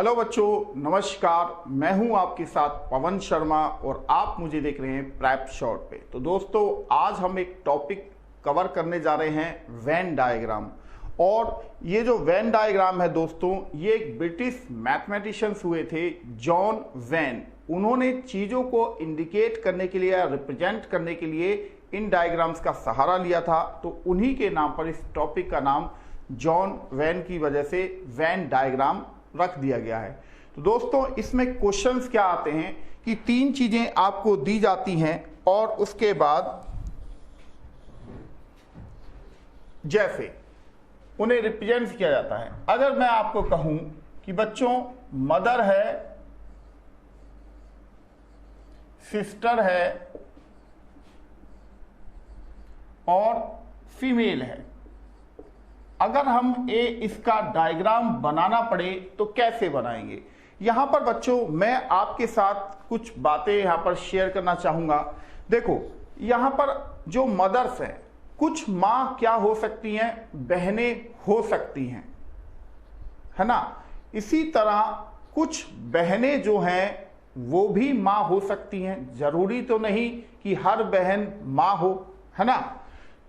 Hello बच्चों, नमस्कार। मैं हूं आपके साथ पवन शर्मा और आप मुझे देख रहे हैं प्रैप शॉर्ट पे। तो दोस्तों, आज हम एक टॉपिक कवर करने जा रहे हैं, वेन डायग्राम। और ये जो वेन डायग्राम है दोस्तों, ये एक ब्रिटिश मैथमेटिशियंस हुए थे, जॉन वेन। उन्होंने चीज़ों को इंडिकेट करने के लिए या रिप्रेजेंट करने के लिए इन डायग्राम्स का सहारा लिया था। तो उन्हीं के नाम पर इस टॉपिक का नाम जॉन वेन की वजह से वेन डायग्राम रख दिया गया है। तो दोस्तों, इसमें क्वेश्चंस क्या आते हैं कि तीन चीजें आपको दी जाती हैं और उसके बाद जैसे उन्हें रिप्रेजेंट किया जाता है। अगर मैं आपको कहूं कि बच्चों मदर है, सिस्टर है और फीमेल है, अगर हम इसका डायग्राम बनाना पड़े तो कैसे बनाएंगे। यहां पर बच्चों मैं आपके साथ कुछ बातें यहां पर शेयर करना चाहूंगा। देखो, यहां पर जो मदर्स हैं, कुछ मां क्या हो सकती हैं, बहनें हो सकती हैं, है ना। इसी तरह कुछ बहनें जो हैं वो भी मां हो सकती हैं। जरूरी तो नहीं कि हर बहन मां हो, है ना।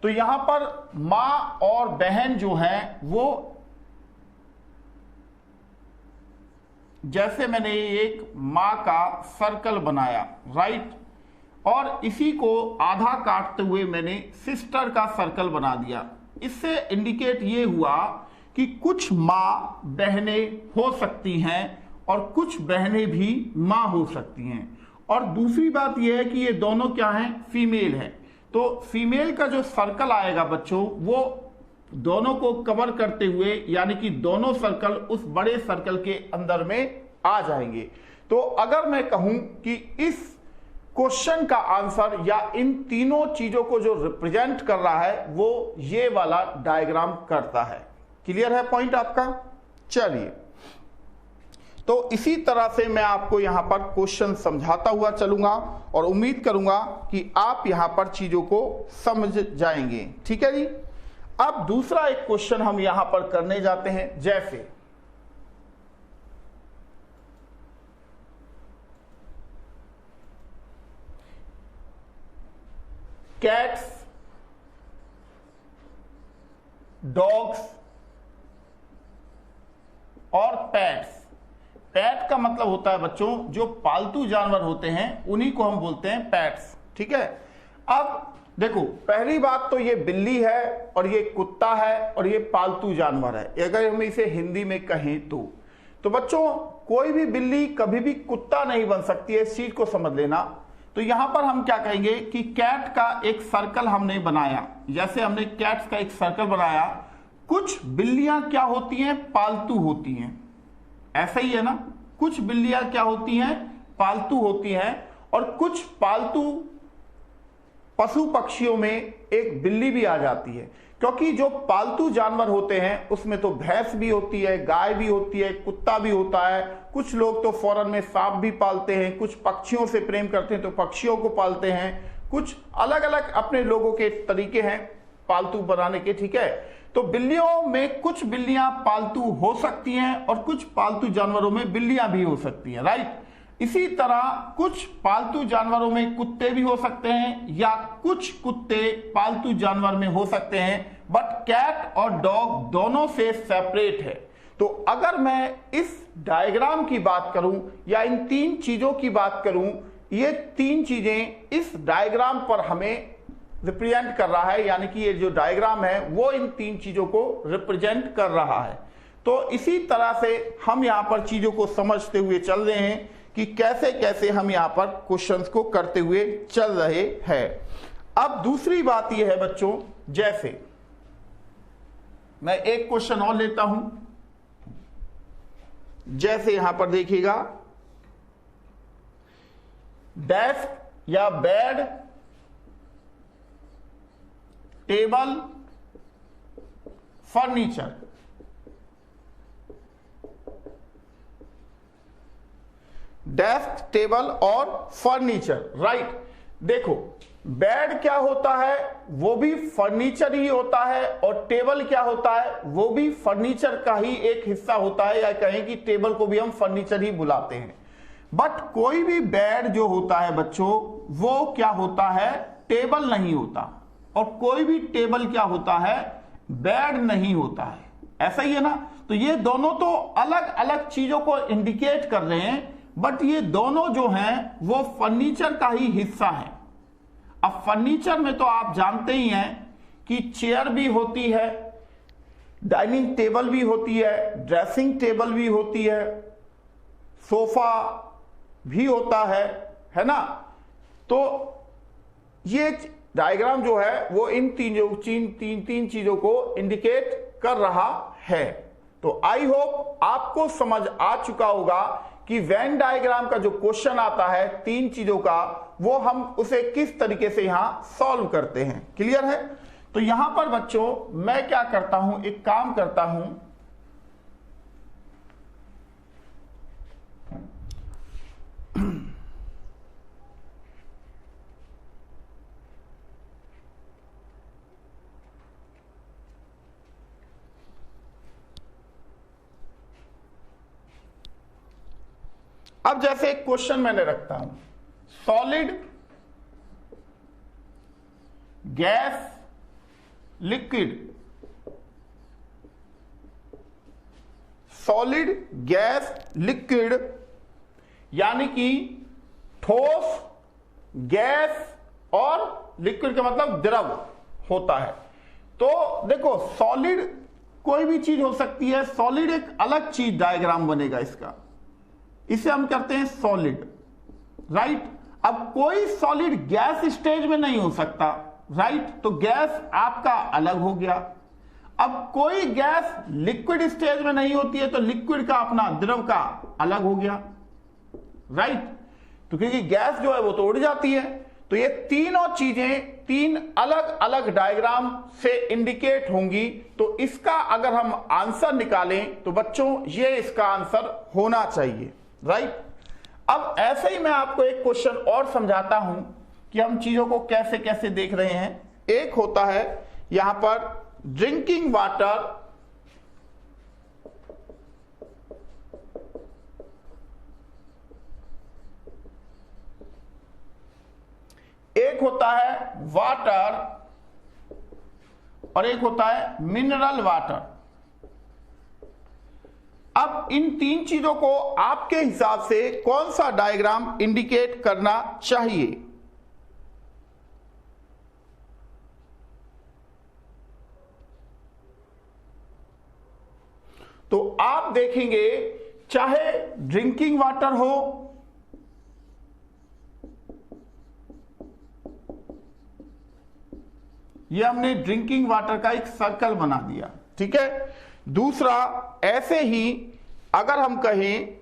तो यहां पर मां और बहन जो हैं वो, जैसे मैंने एक मां का सर्कल बनाया, राइट, और इसी को आधा काटते हुए मैंने सिस्टर का सर्कल बना दिया। इससे इंडिकेट ये हुआ कि कुछ मां बहनें हो सकती हैं और कुछ बहनें भी मां हो सकती हैं। और दूसरी बात यह है कि ये दोनों क्या हैं, फीमेल हैं। तो फीमेल का जो सर्कल आएगा बच्चों, वो दोनों को कवर करते हुए, यानी कि दोनों सर्कल उस बड़े सर्कल के अंदर में आ जाएंगे। तो अगर मैं कहूं कि इस क्वेश्चन का आंसर या इन तीनों चीजों को जो रिप्रेजेंट कर रहा है वो ये वाला डायग्राम करता है। क्लियर है पॉइंट आपका? चलिए, तो इसी तरह से मैं आपको यहां पर क्वेश्चन समझाता हुआ चलूंगा और उम्मीद करूंगा कि आप यहां पर चीजों को समझ जाएंगे। ठीक है जी। अब दूसरा एक क्वेश्चन हम यहां पर करने जाते हैं। जैसे कैट्स, डॉग्स और पेट्स। पेट का मतलब होता है बच्चों जो पालतू जानवर होते हैं, उन्हीं को हम बोलते हैं पेट्स। ठीक है। अब देखो, पहली बात तो ये बिल्ली है और ये कुत्ता है और ये पालतू जानवर है, अगर हम इसे हिंदी में कहें तो बच्चों कोई भी बिल्ली कभी भी कुत्ता नहीं बन सकती है, इस चीज को समझ लेना। तो यहां पर हम क्या कहेंगे कि कैट का एक सर्कल हमने बनाया। जैसे हमने कैट्स का एक सर्कल बनाया, कुछ बिल्लियां क्या होती हैं, पालतू होती हैं, ऐसा ही है ना। कुछ बिल्लियां क्या होती हैं, पालतू होती हैं, और कुछ पालतू पशु पक्षियों में एक बिल्ली भी आ जाती है। क्योंकि जो पालतू जानवर होते हैं उसमें तो भैंस भी होती है, गाय भी होती है, कुत्ता भी होता है। कुछ लोग तो फौरन में सांप भी पालते हैं, कुछ पक्षियों से प्रेम करते हैं तो पक्षियों को पालते हैं। कुछ अलग अलग अपने लोगों के तरीके हैं पालतू बनाने के। ठीक है। तो बिल्लियों में कुछ बिल्लियां पालतू हो सकती हैं और कुछ पालतू जानवरों में बिल्लियां भी हो सकती हैं, राइट। इसी तरह कुछ पालतू जानवरों में कुत्ते भी हो सकते हैं या कुछ कुत्ते पालतू जानवर में हो सकते हैं, बट कैट और डॉग दोनों से सेपरेट है। तो अगर मैं इस डायग्राम की बात करूं या इन तीन चीजों की बात करूं, ये तीन चीजें इस डायग्राम पर हमें रिप्रेजेंट कर रहा है, यानी कि ये जो डायग्राम है वो इन तीन चीजों को रिप्रेजेंट कर रहा है। तो इसी तरह से हम यहां पर चीजों को समझते हुए चल रहे हैं कि कैसे कैसे हम यहां पर क्वेश्चंस को करते हुए चल रहे हैं। अब दूसरी बात यह है बच्चों, जैसे मैं एक क्वेश्चन और लेता हूं। जैसे यहां पर देखिएगा, डेस्क या bed, table, furniture. Desk, table और फर्नीचर, राइट। देखो बेड क्या होता है, वो भी फर्नीचर ही होता है, और टेबल क्या होता है, वो भी फर्नीचर का ही एक हिस्सा होता है, या कहें कि टेबल को भी हम फर्नीचर ही बुलाते हैं। बट कोई भी बेड जो होता है बच्चों, वो क्या होता है, टेबल नहीं होता, और कोई भी टेबल क्या होता है, बेड नहीं होता है। ऐसा ही है ना। तो ये दोनों तो अलग अलग चीजों को इंडिकेट कर रहे हैं, बट ये दोनों जो हैं वो फर्नीचर का ही हिस्सा है। अब फर्नीचर में तो आप जानते ही हैं कि चेयर भी होती है, डाइनिंग टेबल भी होती है, ड्रेसिंग टेबल भी होती है, सोफा भी होता है ना। तो ये डायग्राम जो है वो इन तीन चीजों को इंडिकेट कर रहा है। तो आई होप आपको समझ आ चुका होगा कि वेन डायग्राम का जो क्वेश्चन आता है तीन चीजों का, वो हम उसे किस तरीके से यहां सॉल्व करते हैं। क्लियर है। तो यहां पर बच्चों मैं क्या करता हूं, एक काम करता हूं, अब जैसे एक क्वेश्चन मैंने रखता हूं, solid, gas, liquid, solid, gas, liquid, यानी कि ठोस, गैस और लिक्विड का मतलब द्रव होता है। तो देखो सॉलिड कोई भी चीज हो सकती है, सॉलिड एक अलग चीज डायग्राम बनेगा इसका, इसे हम करते हैं सॉलिड, राइट। अब कोई सॉलिड गैस स्टेज में नहीं हो सकता, राइट, तो गैस आपका अलग हो गया। अब कोई गैस लिक्विड स्टेज में नहीं होती है, तो लिक्विड का अपना द्रव का अलग हो गया, राइट। तो क्योंकि गैस जो है वो तो उड़ जाती है, तो ये तीनों चीजें तीन अलग अलग डायग्राम से इंडिकेट होंगी। तो इसका अगर हम आंसर निकालें तो बच्चों ये इसका आंसर होना चाहिए, राइट। अब ऐसे ही मैं आपको एक क्वेश्चन और समझाता हूं कि हम चीजों को कैसे कैसे देख रहे हैं। एक होता है यहां पर ड्रिंकिंग वाटर, एक होता है वाटर, और एक होता है मिनरल वाटर। अब इन तीन चीजों को आपके हिसाब से कौन सा डायग्राम इंडिकेट करना चाहिए? तो आप देखेंगे चाहे ड्रिंकिंग वाटर हो, ये हमने ड्रिंकिंग वाटर का एक सर्कल बना दिया, ठीक है। दूसरा ऐसे ही अगर हम कहें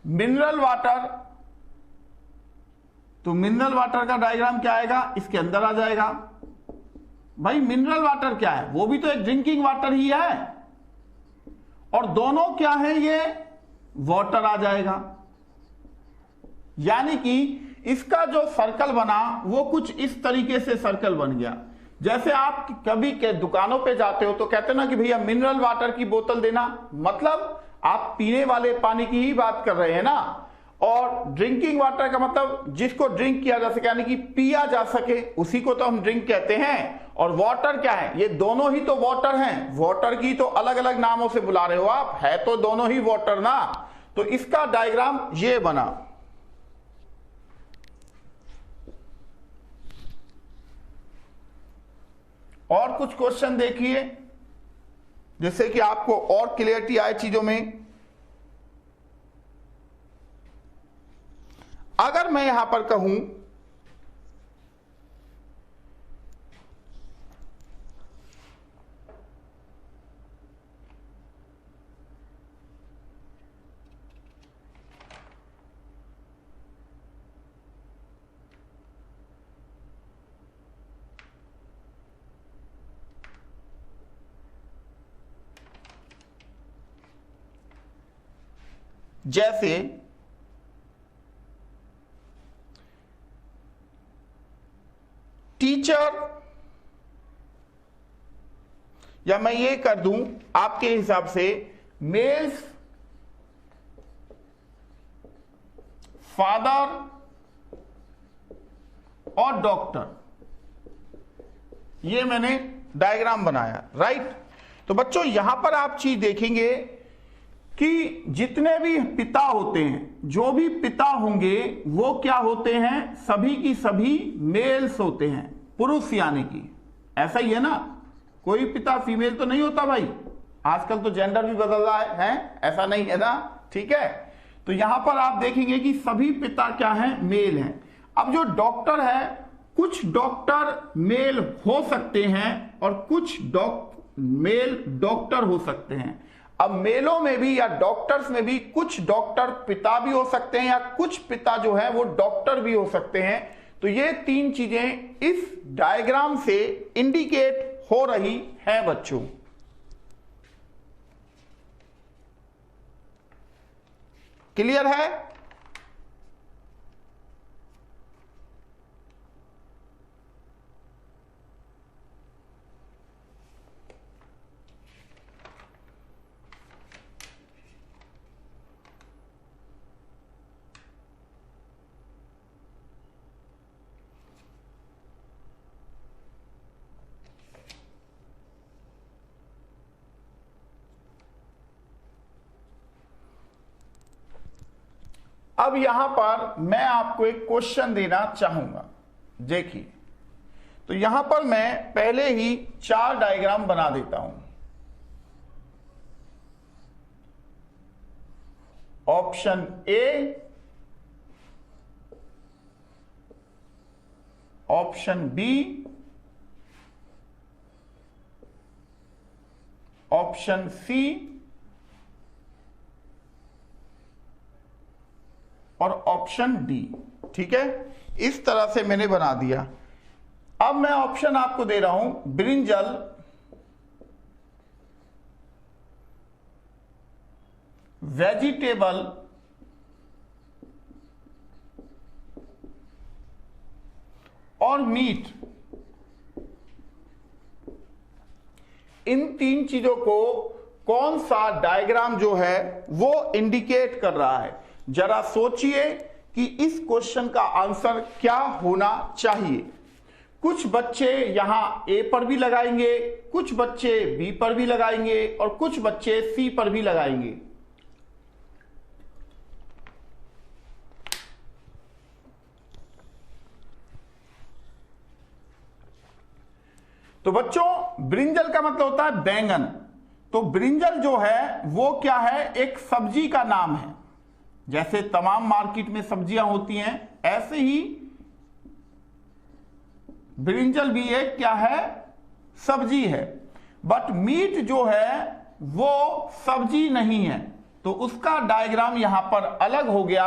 मिनरल वाटर, तो मिनरल वाटर का डायग्राम क्या आएगा, इसके अंदर आ जाएगा। भाई मिनरल वाटर क्या है, वो भी तो एक ड्रिंकिंग वाटर ही है, और दोनों क्या है, ये वाटर आ जाएगा। यानी कि इसका जो सर्कल बना वो कुछ इस तरीके से सर्कल बन गया। जैसे आप कभी के दुकानों पे जाते हो तो कहते ना कि भैया मिनरल वाटर की बोतल देना, मतलब आप पीने वाले पानी की ही बात कर रहे हैं ना। और ड्रिंकिंग वाटर का मतलब जिसको ड्रिंक किया जा सके, यानी कि पिया जा सके, उसी को तो हम ड्रिंक कहते हैं। और वाटर क्या है, ये दोनों ही तो वाटर हैं, वाटर की तो अलग अलग नामों से बुला रहे हो आप, है तो दोनों ही वाटर ना। तो इसका डायग्राम ये बना। और कुछ क्वेश्चन देखिए जिससे कि आपको और क्लियरिटी आए चीजों में। अगर मैं यहां पर कहूं जैसे टीचर, या मैं ये कर दूं आपके हिसाब से मेल्स फादर और डॉक्टर, ये मैंने डायग्राम बनाया, राइट। तो बच्चों यहां पर आप चीज देखेंगे कि जितने भी पिता होते हैं, जो भी पिता होंगे वो क्या होते हैं, सभी की सभी मेल्स होते हैं, पुरुष यानी कि, ऐसा ही है ना, कोई पिता फीमेल तो नहीं होता भाई, आजकल तो जेंडर भी बदल रहा है? ऐसा नहीं है ना, ठीक है। तो यहां पर आप देखेंगे कि सभी पिता क्या हैं, मेल हैं। अब जो डॉक्टर है, कुछ डॉक्टर मेल हो सकते हैं और कुछ मेल डॉक्टर हो सकते हैं। अब मेलों में भी या डॉक्टर्स में भी कुछ डॉक्टर पिता भी हो सकते हैं या कुछ पिता जो है वो डॉक्टर भी हो सकते हैं। तो ये तीन चीजें इस डायग्राम से इंडिकेट हो रही है बच्चों। क्लियर है? अब यहां पर मैं आपको एक क्वेश्चन देना चाहूंगा। देखिए, तो यहां पर मैं पहले ही 4 डायग्राम बना देता हूं। Option A, option B, option C और ऑप्शन डी। ठीक है, इस तरह से मैंने बना दिया। अब मैं ऑप्शन आपको दे रहा हूं, ब्रिंजल, वेजिटेबल, और मीट। इन तीन चीजों को कौन सा डायग्राम जो है वो इंडिकेट कर रहा है। जरा सोचिए कि इस क्वेश्चन का आंसर क्या होना चाहिए। कुछ बच्चे यहां ए पर भी लगाएंगे, कुछ बच्चे बी पर भी लगाएंगे और कुछ बच्चे सी पर भी लगाएंगे। तो बच्चों, ब्रिंजल का मतलब होता है बैंगन। तो ब्रिंजल जो है वो क्या है, एक सब्जी का नाम है। जैसे तमाम मार्केट में सब्जियां होती हैं, ऐसे ही ब्रिंजल भी एक क्या है, सब्जी है। बट मीट जो है वो सब्जी नहीं है, तो उसका डायग्राम यहां पर अलग हो गया।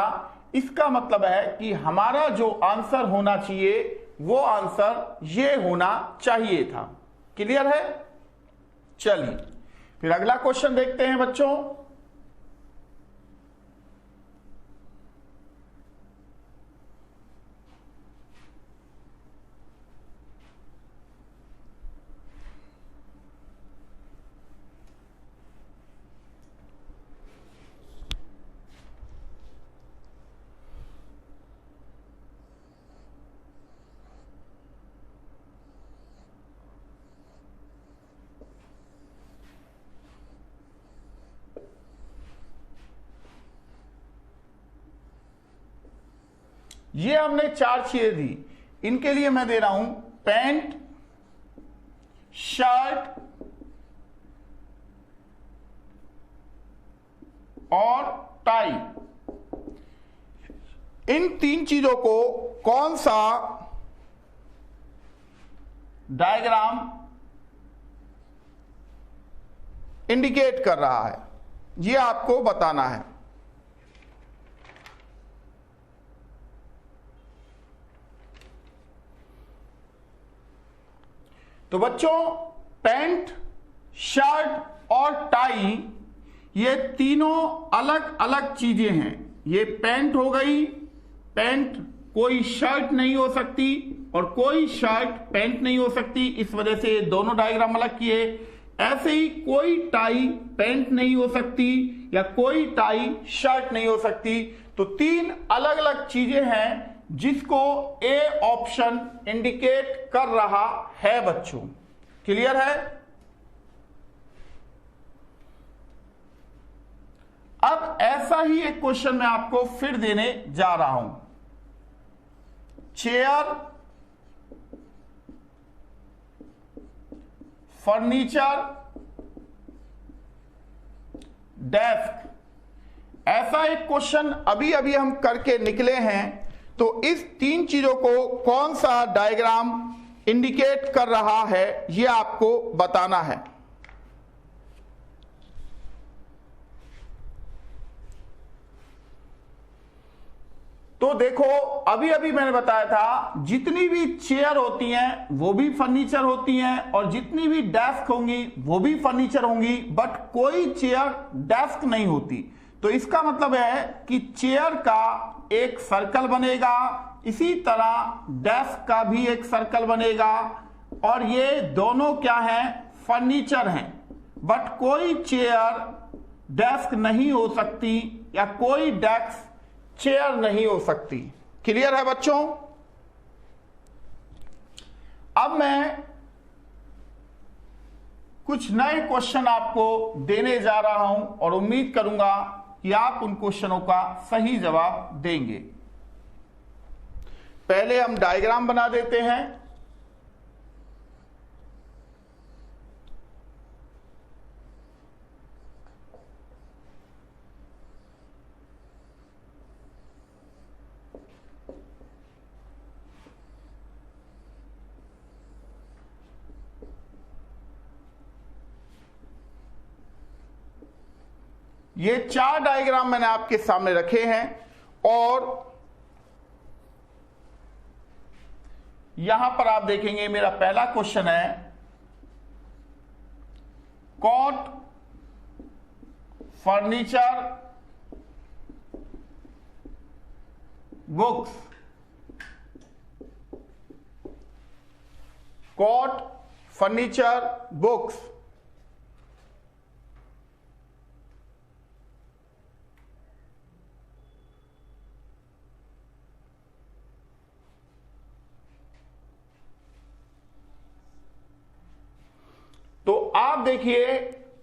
इसका मतलब है कि हमारा जो आंसर होना चाहिए वो आंसर ये होना चाहिए था। क्लियर है? चलिए फिर अगला क्वेश्चन देखते हैं बच्चों। ये हमने 4 चीजें दी, इनके लिए मैं दे रहा हूं पैंट, शर्ट और टाई। इन तीन चीजों को कौन सा डायग्राम इंडिकेट कर रहा है, ये आपको बताना है। तो बच्चों, पैंट, शर्ट और टाई ये तीनों अलग अलग चीजें हैं। ये पैंट हो गई, पैंट कोई शर्ट नहीं हो सकती और कोई शर्ट पैंट नहीं हो सकती, इस वजह से ये दोनों डायग्राम अलग किए। ऐसे ही कोई टाई पैंट नहीं हो सकती या कोई टाई शर्ट नहीं हो सकती। तो तीन अलग अलग चीजें हैं जिसको ए ऑप्शन इंडिकेट कर रहा है बच्चों। क्लियर है? अब ऐसा ही एक क्वेश्चन मैं आपको फिर देने जा रहा हूं। चेयर, फर्नीचर, डेस्क, ऐसा एक क्वेश्चन अभी अभी हम करके निकले हैं। तो इस तीन चीजों को कौन सा डायग्राम इंडिकेट कर रहा है यह आपको बताना है। तो देखो, अभी अभी मैंने बताया था जितनी भी चेयर होती हैं वो भी फर्नीचर होती हैं और जितनी भी डेस्क होंगी वो भी फर्नीचर होंगी, बट कोई चेयर डेस्क नहीं होती। तो इसका मतलब है कि चेयर का एक सर्कल बनेगा, इसी तरह डेस्क का भी एक सर्कल बनेगा और ये दोनों क्या हैं? फर्नीचर हैं। बट कोई चेयर डेस्क नहीं हो सकती या कोई डेस्क चेयर नहीं हो सकती। क्लियर है बच्चों? अब मैं कुछ नए क्वेश्चन आपको देने जा रहा हूं और उम्मीद करूंगा कि आप उन क्वेश्चनों का सही जवाब देंगे। पहले हम डायग्राम बना देते हैं। ये चार डायग्राम मैंने आपके सामने रखे हैं और यहां पर आप देखेंगे मेरा पहला क्वेश्चन है cot, furniture, books. Cot, furniture, books. तो आप देखिए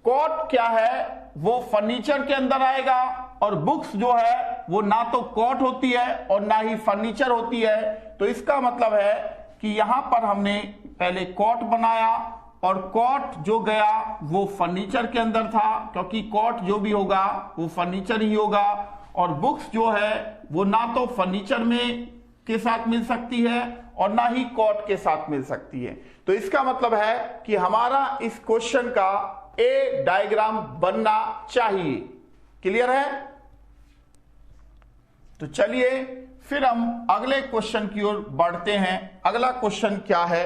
कॉट क्या है, वो फर्नीचर के अंदर आएगा और बुक्स जो है वो ना तो कॉट होती है और ना ही फर्नीचर होती है। तो इसका मतलब है कि यहां पर हमने पहले कॉट बनाया और कॉट जो गया वो फर्नीचर के अंदर था, क्योंकि कॉट जो भी होगा वो फर्नीचर ही होगा। और बुक्स जो है वो ना तो फर्नीचर में के साथ मिल सकती है और ना ही कॉट के साथ मिल सकती है। तो इसका मतलब है कि हमारा इस क्वेश्चन का ए डायग्राम बनना चाहिए। क्लियर है? तो चलिए फिर हम अगले क्वेश्चन की ओर बढ़ते हैं। अगला क्वेश्चन क्या है?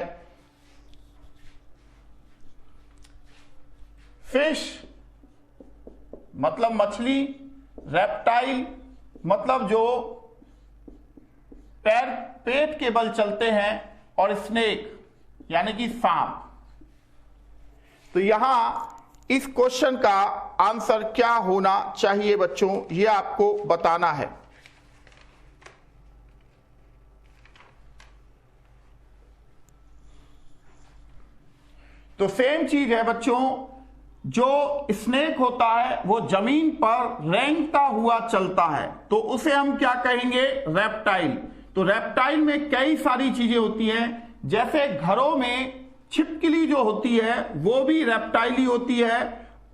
फिश मतलब मछली, रेप्टाइल मतलब जो पैर पेट के बल चलते हैं और स्नेक यानी कि सांप। तो यहां इस क्वेश्चन का आंसर क्या होना चाहिए बच्चों, यह आपको बताना है। तो सेम चीज है बच्चों, जो स्नेक होता है वो जमीन पर रेंगता हुआ चलता है, तो उसे हम क्या कहेंगे? रेप्टाइल। तो रेप्टाइल में कई सारी चीजें होती हैं, जैसे घरों में छिपकली जो होती है वो भी रेप्टाइल ही होती है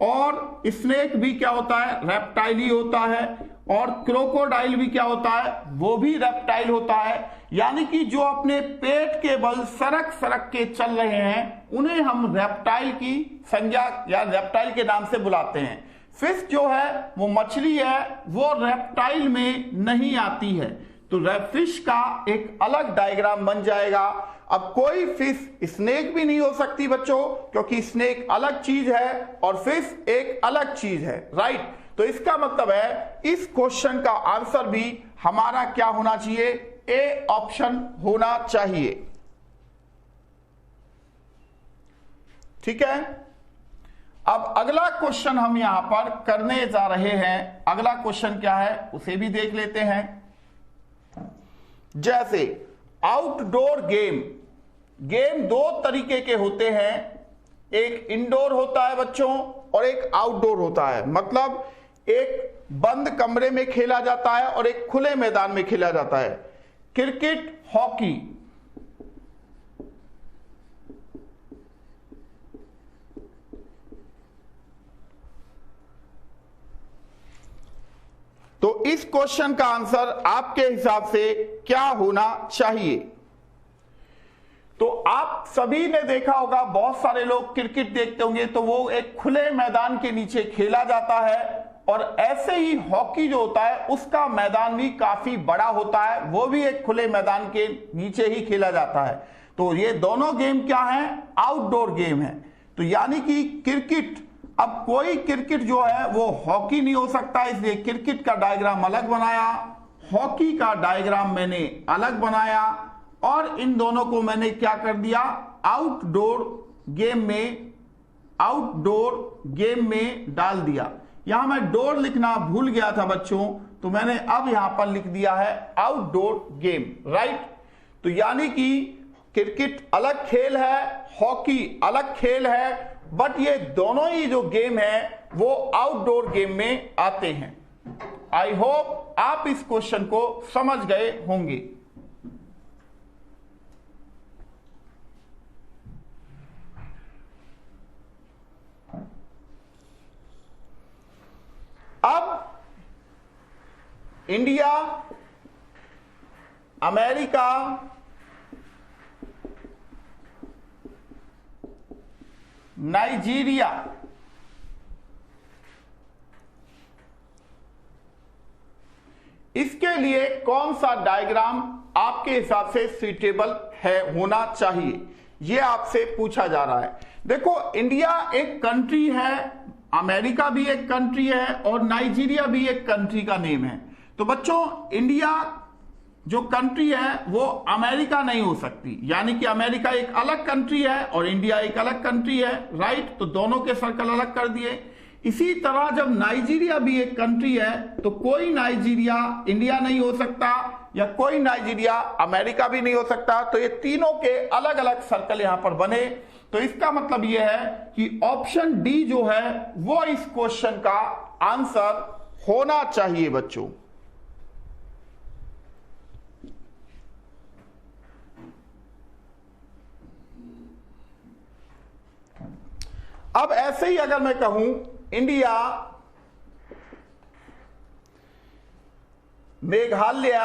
और स्नेक भी क्या होता है? रेप्टाइल ही होता है। और क्रोकोडाइल भी क्या होता है? वो भी रेप्टाइल होता है। यानी कि जो अपने पेट के बल सरक सरक के चल रहे हैं उन्हें हम रेप्टाइल की संज्ञा या रेप्टाइल के नाम से बुलाते हैं। फिश जो है वो मछली है, वो रेप्टाइल में नहीं आती है। तो फिश का एक अलग डायग्राम बन जाएगा। अब कोई फिश स्नेक भी नहीं हो सकती बच्चों, क्योंकि स्नेक अलग चीज है और फिश एक अलग चीज है, राइट। तो इसका मतलब है इस क्वेश्चन का आंसर भी हमारा क्या होना चाहिए, ए ऑप्शन होना चाहिए, ठीक है। अब अगला क्वेश्चन हम यहां पर करने जा रहे हैं। अगला क्वेश्चन क्या है उसे भी देख लेते हैं। जैसे आउटडोर गेम, गेम दो तरीके के होते हैं, एक इंडोर होता है बच्चों और एक आउटडोर होता है। मतलब एक बंद कमरे में खेला जाता है और एक खुले मैदान में खेला जाता है। क्रिकेट, हॉकी, तो इस क्वेश्चन का आंसर आपके हिसाब से क्या होना चाहिए। तो आप सभी ने देखा होगा, बहुत सारे लोग क्रिकेट देखते होंगे तो वो एक खुले मैदान के नीचे खेला जाता है, और ऐसे ही हॉकी जो होता है उसका मैदान भी काफी बड़ा होता है, वो भी एक खुले मैदान के नीचे ही खेला जाता है। तो ये दोनों गेम क्या है, आउटडोर गेम है। तो यानी कि क्रिकेट, अब कोई क्रिकेट जो है वो हॉकी नहीं हो सकता, इसलिए क्रिकेट का डायग्राम अलग बनाया, हॉकी का डायग्राम मैंने अलग बनाया, और इन दोनों को मैंने क्या कर दिया, आउटडोर गेम में डाल दिया। यहां मैं डोर लिखना भूल गया था बच्चों, तो मैंने अब यहां पर लिख दिया है आउटडोर गेम, राइट। तो यानी कि क्रिकेट अलग खेल है, हॉकी अलग खेल है, बट ये दोनों ही जो गेम है वो आउटडोर गेम में आते हैं। आई होप आप इस क्वेश्चन को समझ गए होंगे। अब इंडिया, अमेरिका, नाइजीरिया, इसके लिए कौन सा डायग्राम आपके हिसाब से सुइटेबल है, होना चाहिए, यह आपसे पूछा जा रहा है। देखो, इंडिया एक कंट्री है, अमेरिका भी एक कंट्री है और नाइजीरिया भी एक कंट्री का नेम है। तो बच्चों, इंडिया जो कंट्री है वो अमेरिका नहीं हो सकती, यानी कि अमेरिका एक अलग कंट्री है और इंडिया एक अलग कंट्री है, राइट। तो दोनों के सर्कल अलग कर दिए। इसी तरह जब नाइजीरिया भी एक कंट्री है तो कोई नाइजीरिया इंडिया नहीं हो सकता, या कोई नाइजीरिया अमेरिका भी नहीं हो सकता। तो ये तीनों के अलग अलग सर्कल यहां पर बने। तो इसका मतलब यह है कि ऑप्शन डी जो है वो इस क्वेश्चन का आंसर होना चाहिए बच्चों। अब ऐसे ही अगर मैं कहूं इंडिया, मेघालय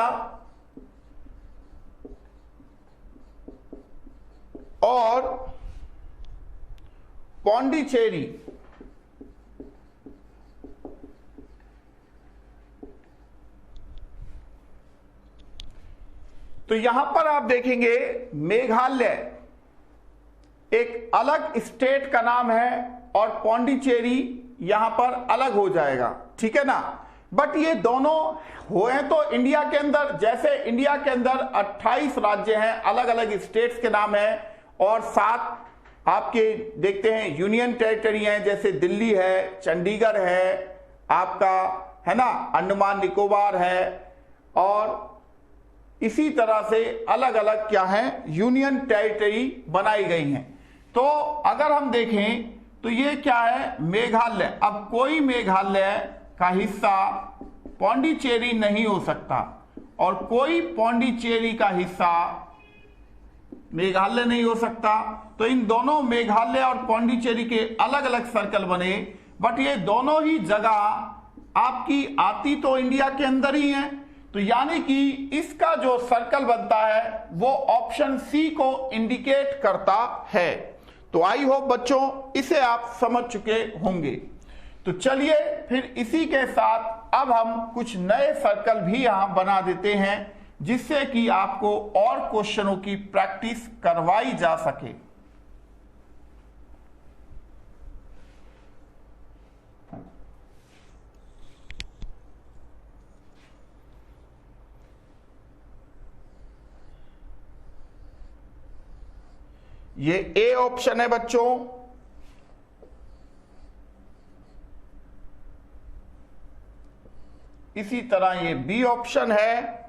और पौंडीचेरी, तो यहां पर आप देखेंगे मेघालय एक अलग स्टेट का नाम है और पौंडीचेरी यहां पर अलग हो जाएगा, ठीक है ना। बट ये दोनों हुए तो इंडिया के अंदर, जैसे इंडिया के अंदर 28 राज्य हैं, अलग अलग स्टेट्स के नाम है, और 7 आपके देखते हैं यूनियन टेरिटरी हैं, जैसे दिल्ली है, चंडीगढ़ है, आपका है ना अंडमान निकोबार है, और इसी तरह से अलग अलग क्या है यूनियन टेरिटरी बनाई गई हैं। तो अगर हम देखें तो ये क्या है, मेघालय। अब कोई मेघालय का हिस्सा पौंडीचेरी नहीं हो सकता और कोई पौंडीचेरी का हिस्सा मेघालय नहीं हो सकता। तो इन दोनों मेघालय और पौंडीचेरी के अलग अलग सर्कल बने, बट ये दोनों ही जगह आपकी आती तो इंडिया के अंदर ही है। तो यानी कि इसका जो सर्कल बनता है वो ऑप्शन सी को इंडिकेट करता है। तो आई होप बच्चों इसे आप समझ चुके होंगे। तो चलिए फिर इसी के साथ अब हम कुछ नए सर्कल भी यहां बना देते हैं, जिससे कि आपको और क्वेश्चनों की प्रैक्टिस करवाई जा सके। ये ए ऑप्शन है बच्चों। इसी तरह ये बी ऑप्शन है।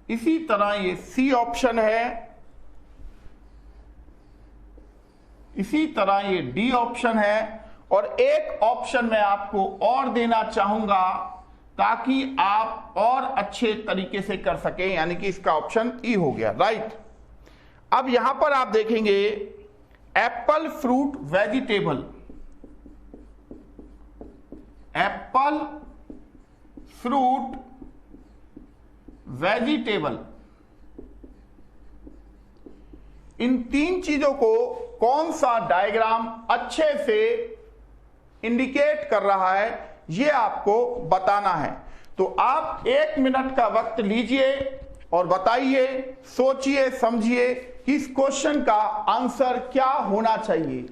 इसी तरह ये सी ऑप्शन है। इसी तरह ये डी ऑप्शन है। और एक ऑप्शन मैं आपको और देना चाहूंगा ताकि आप और अच्छे तरीके से कर सकें, यानी कि इसका ऑप्शन ई हो गया, राइट। अब यहां पर आप देखेंगे apple fruit vegetable, apple fruit vegetable, इन तीन चीजों को कौन सा डायग्राम अच्छे से इंडिकेट कर रहा है ये आपको बताना है। तो आप 1 मिनट का वक्त लीजिए और बताइए, सोचिए, समझिए कि इस क्वेश्चन का आंसर क्या होना चाहिए।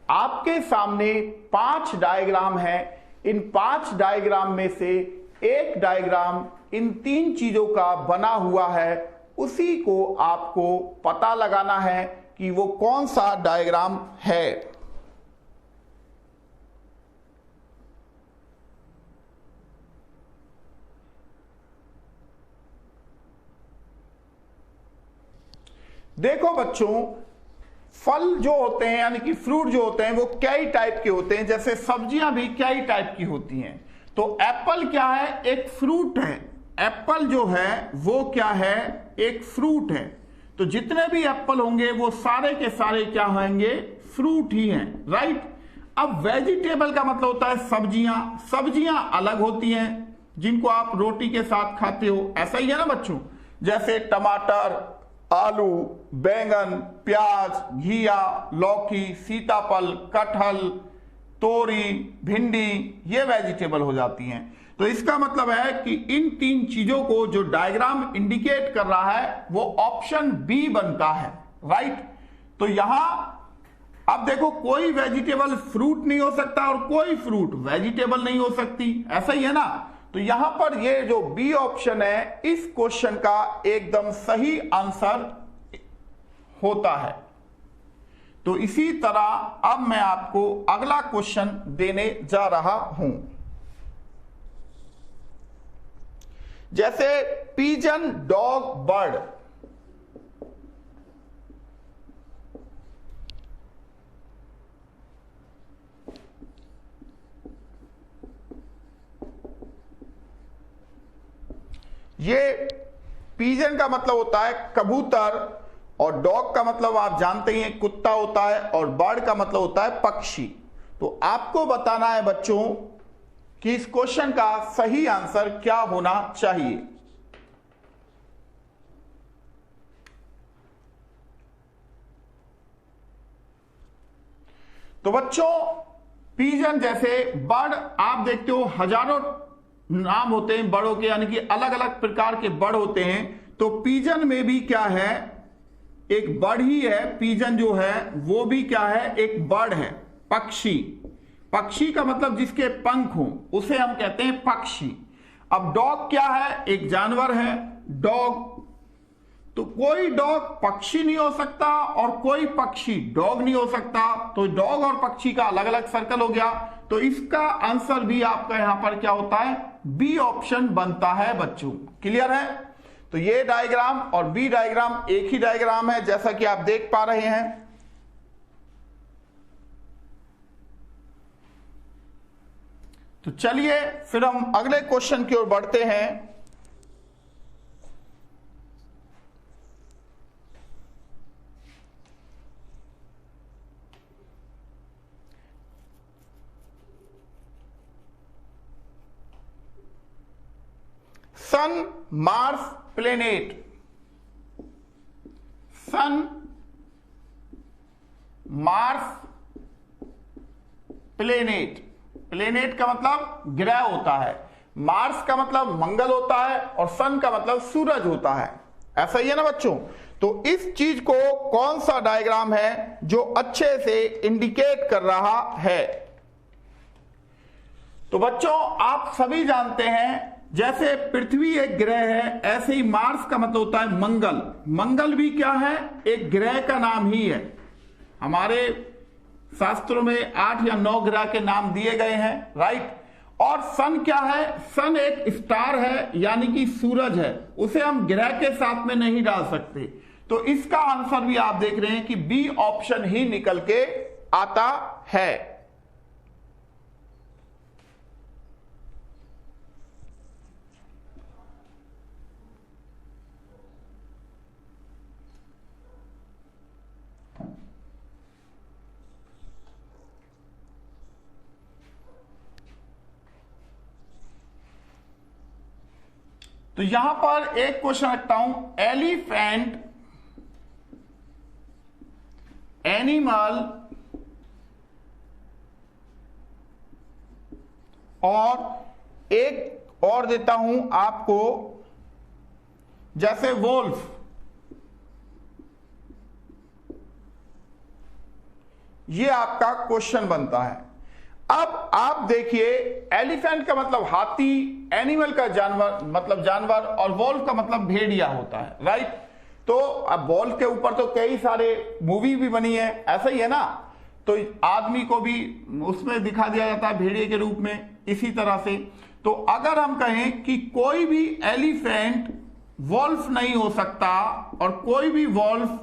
आपके सामने 5 डायग्राम है। इन 5 डायग्राम में से एक डायग्राम इन 3 चीजों का बना हुआ है, उसी को आपको पता लगाना है कि वो कौन सा डायग्राम है। देखो बच्चों, फल जो होते हैं यानी कि फ्रूट जो होते हैं वो कई टाइप के होते हैं, जैसे सब्जियां भी कई टाइप की होती हैं। तो एप्पल क्या है? एक फ्रूट है। एप्पल जो है वो क्या है? एक फ्रूट है। तो जितने भी एप्पल होंगे वो सारे के सारे क्या होंगे? फ्रूट ही हैं, राइट। अब वेजिटेबल का मतलब होता है सब्जियां। सब्जियां अलग होती हैं जिनको आप रोटी के साथ खाते हो, ऐसा ही है ना बच्चों। जैसे टमाटर, आलू, बैंगन, प्याज, घिया, लौकी, सीताफल, कटहल, तोरी, भिंडी, ये वेजिटेबल हो जाती हैं। तो इसका मतलब है कि इन 3 चीजों को जो डायग्राम इंडिकेट कर रहा है वो ऑप्शन बी बनता है, राइट। तो यहां अब देखो, कोई वेजिटेबल फ्रूट नहीं हो सकता और कोई फ्रूट वेजिटेबल नहीं हो सकती, ऐसा ही है ना। तो यहां पर ये जो बी ऑप्शन है इस क्वेश्चन का एकदम सही आंसर होता है। तो इसी तरह अब मैं आपको अगला क्वेश्चन देने जा रहा हूं। जैसे पिजन, डॉग, बर्ड। ये पिजन का मतलब होता है कबूतर, और डॉग का मतलब आप जानते ही हैं कुत्ता होता है, और बर्ड का मतलब होता है पक्षी। तो आपको बताना है बच्चों कि इस क्वेश्चन का सही आंसर क्या होना चाहिए। तो बच्चों, पिजन जैसे बर्ड आप देखते हो हजारों नाम होते हैं बर्डों के, यानी कि अलग अलग प्रकार के बर्ड होते हैं। तो पिजन में भी क्या है? एक बर्ड ही है। पिजन जो है वो भी क्या है? एक बर्ड है, पक्षी। पक्षी का मतलब जिसके पंख हो उसे हम कहते हैं पक्षी। अब डॉग क्या है? एक जानवर है, डॉग। तो कोई डॉग पक्षी नहीं हो सकता और कोई पक्षी डॉग नहीं हो सकता। तो डॉग और पक्षी का अलग अलग सर्कल हो गया। तो इसका आंसर भी आपका यहां पर क्या होता है? बी ऑप्शन बनता है बच्चों। क्लियर है? तो ये डायग्राम और बी डायग्राम एक ही डायग्राम है, जैसा कि आप देख पा रहे हैं। तो चलिए फिर हम अगले क्वेश्चन की ओर बढ़ते हैं। सन, मार्स, प्लेनेट। सन, मार्स, प्लेनेट। प्लेनेट का मतलब ग्रह होता है। मार्स का मतलब मंगल होता है और सन का मतलब सूरज होता है, ऐसा ही है ना बच्चों। तो इस चीज को कौन सा डायग्राम है जो अच्छे से इंडिकेट कर रहा है? तो बच्चों आप सभी जानते हैं जैसे पृथ्वी एक ग्रह है, ऐसे ही मार्स का मतलब होता है मंगल। मंगल भी क्या है? एक ग्रह का नाम ही है। हमारे शास्त्रों में 8 या 9 ग्रह के नाम दिए गए हैं, राइट। और सन क्या है? सन एक स्टार है, यानी कि सूरज है, उसे हम ग्रह के साथ में नहीं डाल सकते। तो इसका आंसर भी आप देख रहे हैं कि बी ऑप्शन ही निकल के आता है। तो यहां पर एक क्वेश्चन रखता हूं, एलिफेंट एनिमल और एक और देता हूं आपको, जैसे वोल्फ। ये आपका क्वेश्चन बनता है। अब आप देखिए, एलिफेंट का मतलब हाथी, एनिमल का जानवर मतलब जानवर, और वोल्फ का मतलब भेड़िया होता है, राइट। तो अब वोल्फ के ऊपर तो कई सारे मूवी भी बनी है, ऐसा ही है ना। तो आदमी को भी उसमें दिखा दिया जाता है भेड़िए के रूप में, इसी तरह से। तो अगर हम कहें कि कोई भी एलिफेंट वोल्फ नहीं हो सकता और कोई भी वोल्फ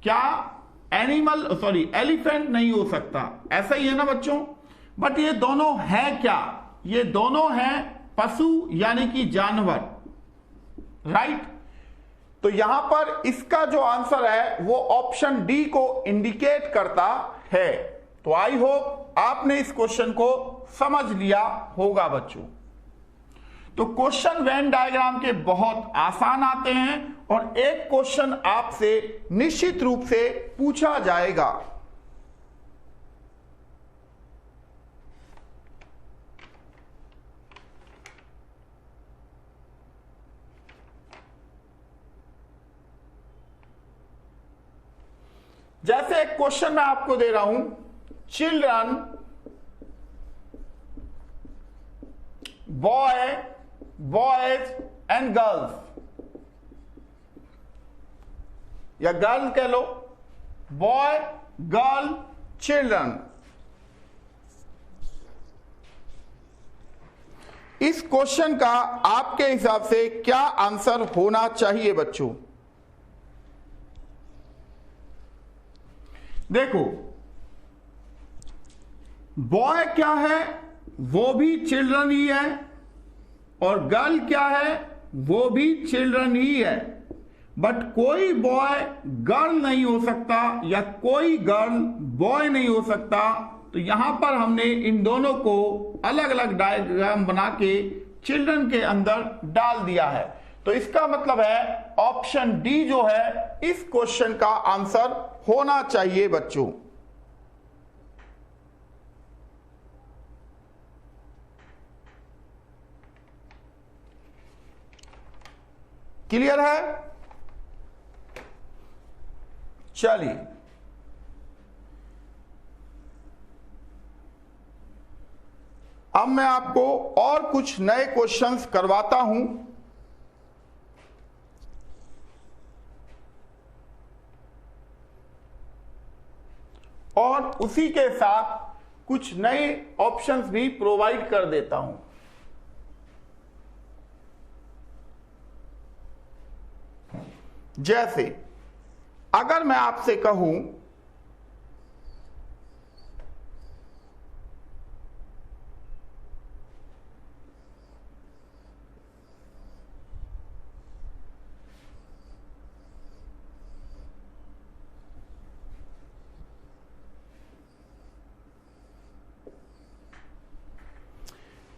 क्या एलिफेंट नहीं हो सकता, ऐसा ही है ना बच्चों। बट ये दोनों हैं क्या? ये दोनों हैं पशु यानी कि जानवर, राइट। तो यहां पर इसका जो आंसर है वो ऑप्शन डी को इंडिकेट करता है। तो आई होप आपने इस क्वेश्चन को समझ लिया होगा बच्चों। तो क्वेश्चन वेन डायग्राम के बहुत आसान आते हैं और एक क्वेश्चन आपसे निश्चित रूप से पूछा जाएगा। जैसे एक क्वेश्चन मैं आपको दे रहा हूं, चिल्ड्रन बॉयज एंड गर्ल्स, या गर्ल कह लो, बॉय गर्ल चिल्ड्रन। इस क्वेश्चन का आपके हिसाब से क्या आंसर होना चाहिए बच्चों? देखो, बॉय क्या है? वो भी चिल्ड्रन ही है, और गर्ल क्या है? वो भी चिल्ड्रन ही है। बट कोई बॉय गर्ल नहीं हो सकता या कोई गर्ल बॉय नहीं हो सकता। तो यहां पर हमने इन दोनों को अलग अलग डायग्राम बना के चिल्ड्रन के अंदर डाल दिया है। तो इसका मतलब है ऑप्शन डी जो है इस क्वेश्चन का आंसर होना चाहिए बच्चों। क्लियर है? चलिए, अब मैं आपको और कुछ नए क्वेश्चंस करवाता हूं। और उसी के साथ कुछ नए ऑप्शंस भी प्रोवाइड कर देता हूं। जैसे अगर मैं आपसे कहूं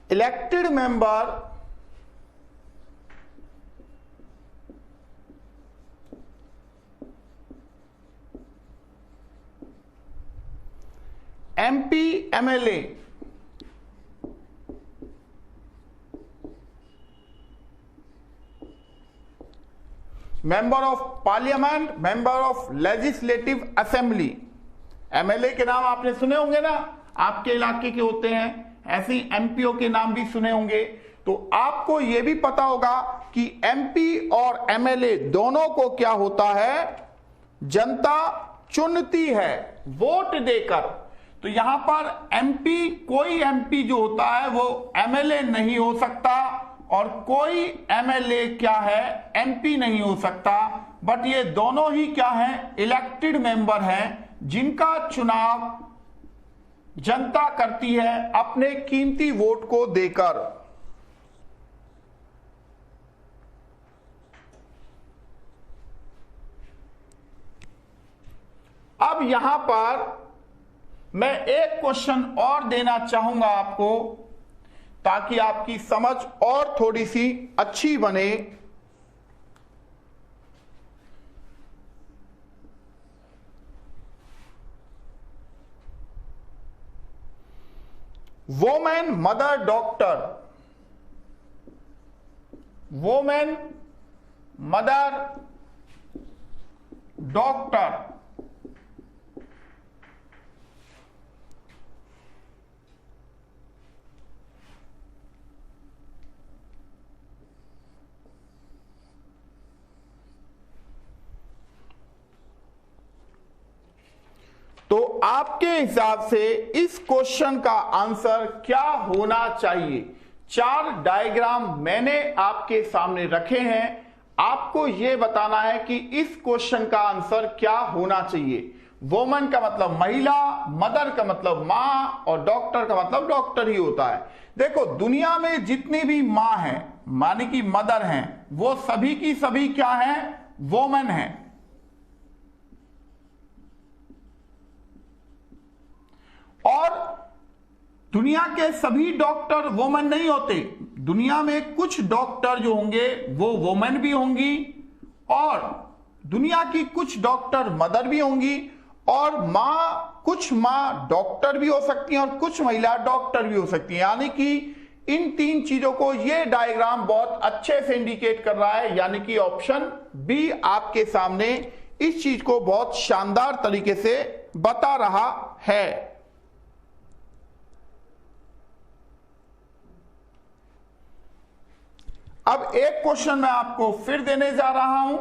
elected member MP MLA member of parliament, member of legislative assembly. MLA के नाम आपने सुने होंगे ना, आपके इलाके के होते हैं, ऐसे ही एमपीओ के नाम भी सुने होंगे। तो आपको यह भी पता होगा कि एमपी और एमएलए दोनों को क्या होता है, जनता चुनती है वोट देकर। तो यहां पर एमपी, कोई एमपी जो होता है वो एमएलए नहीं हो सकता, और कोई एमएलए क्या है, एमपी नहीं हो सकता। बट ये दोनों ही क्या हैं, इलेक्टेड मेंबर हैं, जिनका चुनाव जनता करती है अपने कीमती वोट को देकर। अब यहां पर मैं एक क्वेश्चन और देना चाहूंगा आपको, ताकि आपकी समझ और थोड़ी सी अच्छी बने। Women mother doctor, women mother doctor, तो आपके हिसाब से इस क्वेश्चन का आंसर क्या होना चाहिए? 4 डायग्राम मैंने आपके सामने रखे हैं, आपको यह बताना है कि इस क्वेश्चन का आंसर क्या होना चाहिए। वोमन का मतलब महिला, मदर का मतलब मां, और डॉक्टर का मतलब डॉक्टर ही होता है। देखो, दुनिया में जितनी भी मां हैं, माने कि मदर हैं, वो सभी की सभी क्या हैं, वोमन हैं। और दुनिया के सभी डॉक्टर वोमन नहीं होते। दुनिया में कुछ डॉक्टर जो होंगे वो वोमन भी होंगी, और दुनिया की कुछ डॉक्टर मदर भी होंगी, और कुछ मां डॉक्टर भी हो सकती हैं और कुछ महिला डॉक्टर भी हो सकती हैं। यानी कि इन 3 चीजों को ये डायग्राम बहुत अच्छे से इंडिकेट कर रहा है। यानी कि ऑप्शन बी आपके सामने इस चीज को बहुत शानदार तरीके से बता रहा है। अब एक क्वेश्चन मैं आपको फिर देने जा रहा हूं।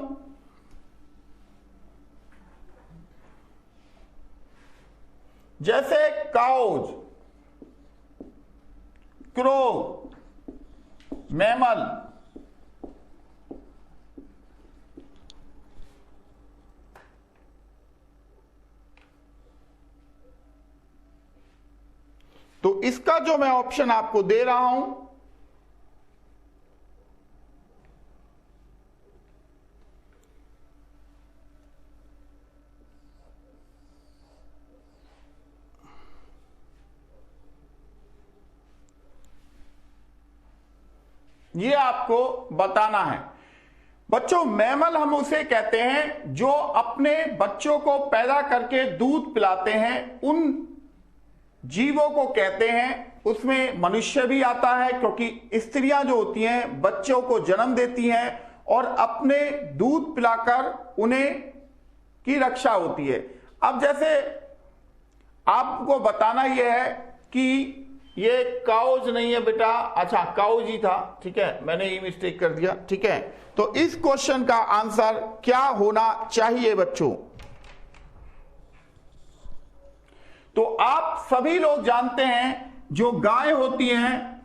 जैसे काउज, क्रो, मैमल, तो इसका जो मैं ऑप्शन आपको दे रहा हूं, ये आपको बताना है। बच्चों, मैमल हम उसे कहते हैं जो अपने बच्चों को पैदा करके दूध पिलाते हैं, उन जीवों को कहते हैं। उसमें मनुष्य भी आता है, क्योंकि स्त्रियां जो होती हैं बच्चों को जन्म देती हैं और अपने दूध पिलाकर उन्हें की रक्षा होती है। अब जैसे आपको बताना यह है कि ये काउज नहीं है बेटा, अच्छा काउज ही था, ठीक है, मैंने ये मिस्टेक कर दिया, ठीक है। तो इस क्वेश्चन का आंसर क्या होना चाहिए बच्चों? तो आप सभी लोग जानते हैं, जो गाय होती हैं,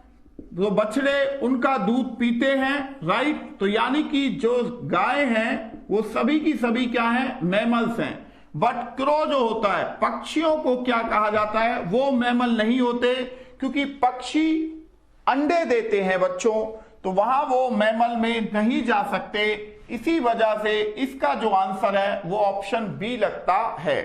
जो बछड़े, उनका दूध पीते हैं, राइट। तो यानी कि जो गाय हैं वो सभी की सभी क्या हैं, मैमल्स हैं। बट क्रो जो होता है, पक्षियों को क्या कहा जाता है, वो मैमल नहीं होते, क्योंकि पक्षी अंडे देते हैं बच्चों, तो वहां वो मैमल में नहीं जा सकते। इसी वजह से इसका जो आंसर है वो ऑप्शन बी लगता है।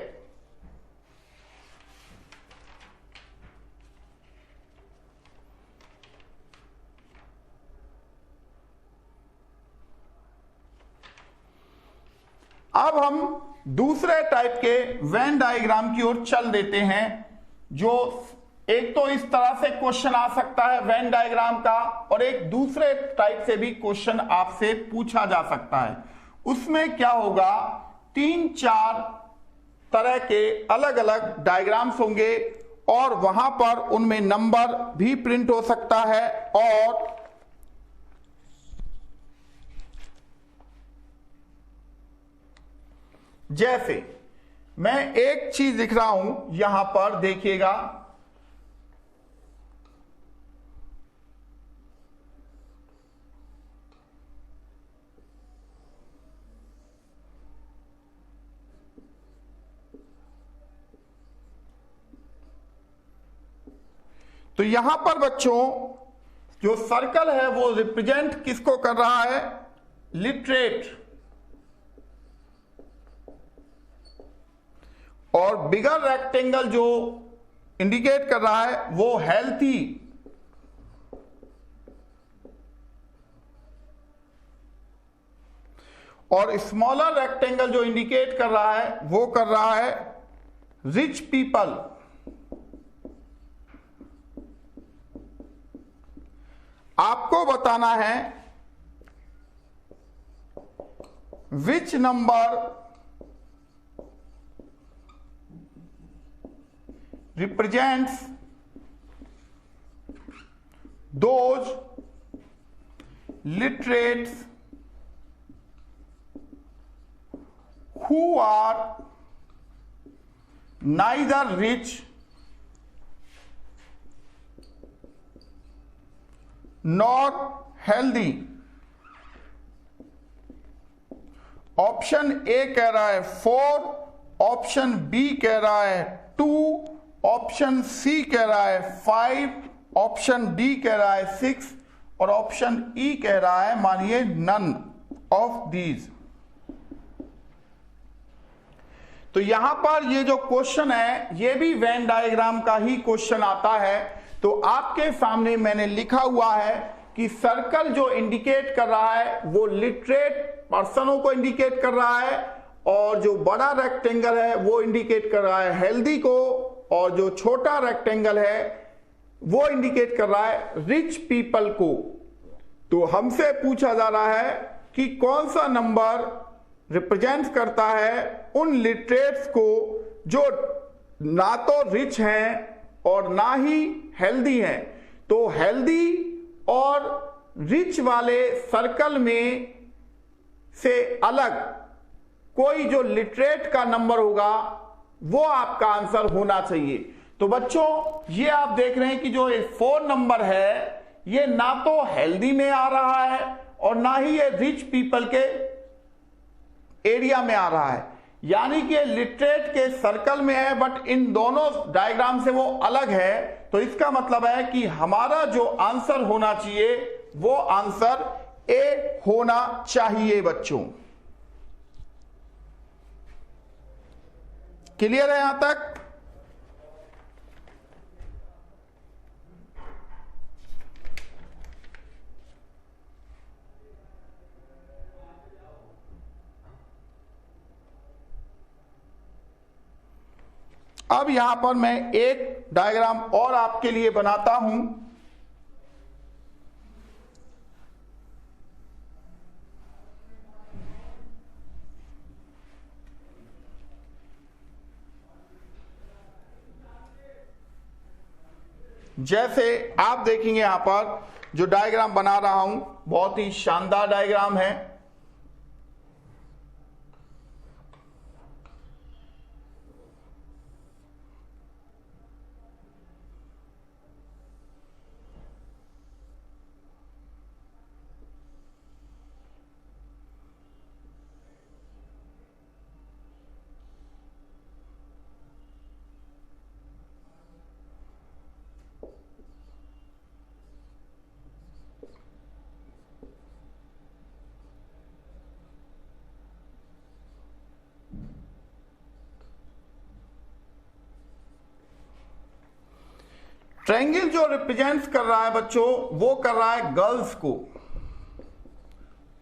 अब हम दूसरे टाइप के वेन डायग्राम की ओर चल देते हैं। जो एक तो इस तरह से क्वेश्चन आ सकता है वेन डायग्राम का, और एक दूसरे टाइप से भी क्वेश्चन आपसे पूछा जा सकता है। उसमें क्या होगा, 3-4 तरह के अलग अलग डायग्राम्स होंगे और वहां पर उनमें नंबर भी प्रिंट हो सकता है। और जैसे मैं एक चीज लिख रहा हूं यहां पर देखिएगा, तो यहां पर बच्चों जो सर्कल है वो रिप्रेजेंट किसको कर रहा है, लिटरेट, और बिगर रेक्टेंगल जो इंडिकेट कर रहा है वो हेल्थी, और स्मॉलर रेक्टेंगल जो इंडिकेट कर रहा है वो कर रहा है रिच पीपल। आपको बताना है which number represents those literates who are neither rich nor healthy। Option A कह रहा है 4, ऑप्शन बी कह रहा है 2, ऑप्शन सी कह रहा है 5, ऑप्शन डी कह रहा है 6 और ऑप्शन ई कह रहा है मानिए नन ऑफ दीज। तो यहां पर ये जो क्वेश्चन है ये भी वेन डायग्राम का ही क्वेश्चन आता है। तो आपके सामने मैंने लिखा हुआ है कि सर्कल जो इंडिकेट कर रहा है वो लिटरेट पर्सनों को इंडिकेट कर रहा है, और जो बड़ा रेक्टेंगल है वो इंडिकेट कर रहा है हेल्दी को, और जो छोटा रेक्टेंगल है वो इंडिकेट कर रहा है रिच पीपल को। तो हमसे पूछा जा रहा है कि कौन सा नंबर रिप्रेजेंट करता है उन लिटरेट्स को जो ना तो रिच हैं और ना ही हेल्दी हैं। तो हेल्दी और रिच वाले सर्कल में से अलग कोई जो लिटरेट का नंबर होगा वो आपका आंसर होना चाहिए। तो बच्चों ये आप देख रहे हैं कि जो 4 नंबर है ये ना तो हेल्दी में आ रहा है और ना ही ये रिच पीपल के एरिया में आ रहा है, यानी कि लिटरेट के सर्कल में है बट इन दोनों डायग्राम से वो अलग है। तो इसका मतलब है कि हमारा जो आंसर होना चाहिए वो आंसर ए होना चाहिए। बच्चों क्लियर है यहां तक? अब यहां पर मैं एक डायग्राम और आपके लिए बनाता हूं। जैसे आप देखेंगे यहां पर जो डायग्राम बना रहा हूं बहुत ही शानदार डायग्राम है। ट्रायंगल जो रिप्रेजेंट कर रहा है बच्चों वो कर रहा है गर्ल्स को,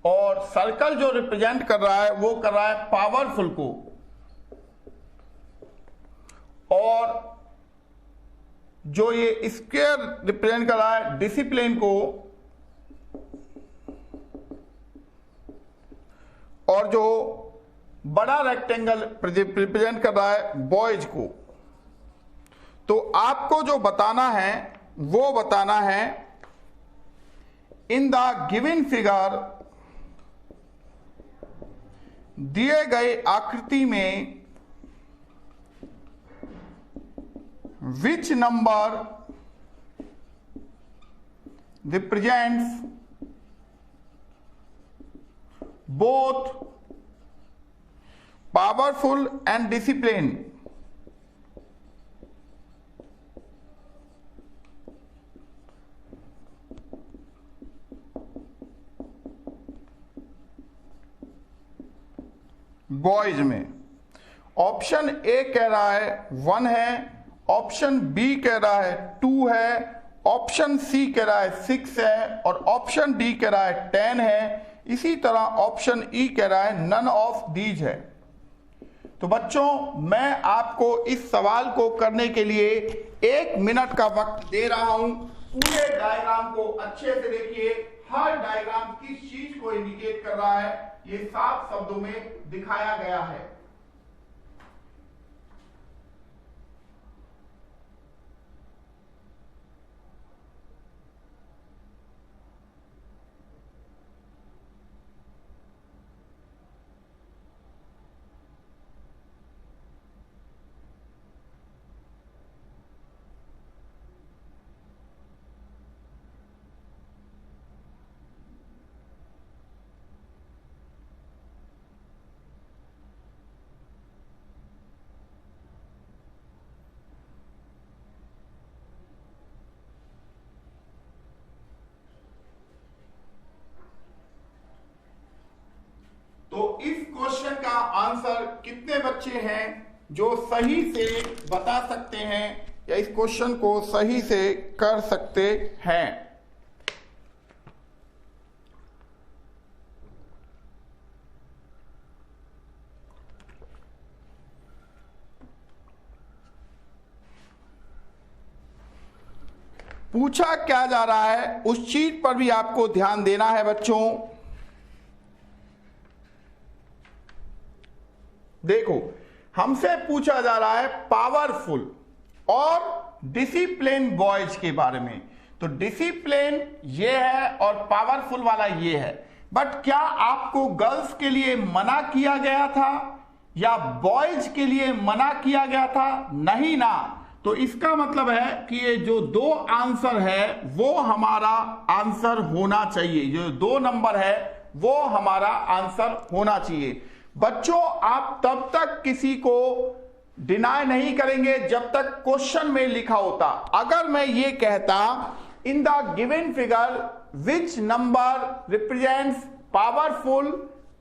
और सर्कल जो रिप्रेजेंट कर रहा है वो कर रहा है पावरफुल को, और जो ये स्क्वायर रिप्रेजेंट कर रहा है डिसिप्लिन को, और जो बड़ा रेक्टेंगल रिप्रेजेंट कर रहा है बॉयज को। तो आपको जो बताना है वो बताना है इन द गिवन फिगर, दिए गए आकृति में which number represents both powerful and discipline. Boys में ऑप्शन ए कह रहा है 1 है, ऑप्शन बी कह रहा है 2 है, ऑप्शन सी कह रहा है 6 है और ऑप्शन डी कह रहा है 10 है। इसी तरह ऑप्शन ई कह रहा है नन ऑफ दीज है। तो बच्चों मैं आपको इस सवाल को करने के लिए 1 मिनट का वक्त दे रहा हूं। पूरे डायग्राम को अच्छे से देखिए, हर डायग्राम किस चीज को इंडिकेट कर रहा है ये साफ शब्दों में दिखाया गया है। तो इस क्वेश्चन का आंसर कितने बच्चे हैं जो सही से बता सकते हैं या इस क्वेश्चन को सही से कर सकते हैं? पूछा क्या जा रहा है उस चीज पर भी आपको ध्यान देना है बच्चों। देखो हमसे पूछा जा रहा है पावरफुल और डिसिप्लिन बॉयज के बारे में। तो डिसिप्लिन ये है और पावरफुल वाला ये है। बट क्या आपको गर्ल्स के लिए मना किया गया था या बॉयज के लिए मना किया गया था? नहीं ना। तो इसका मतलब है कि ये जो 2 आंसर है वो हमारा आंसर होना चाहिए। जो 2 नंबर है वो हमारा आंसर होना चाहिए। बच्चों आप तब तक किसी को डिनाई नहीं करेंगे जब तक क्वेश्चन में लिखा होता। अगर मैं ये कहता in the given figure which number represents powerful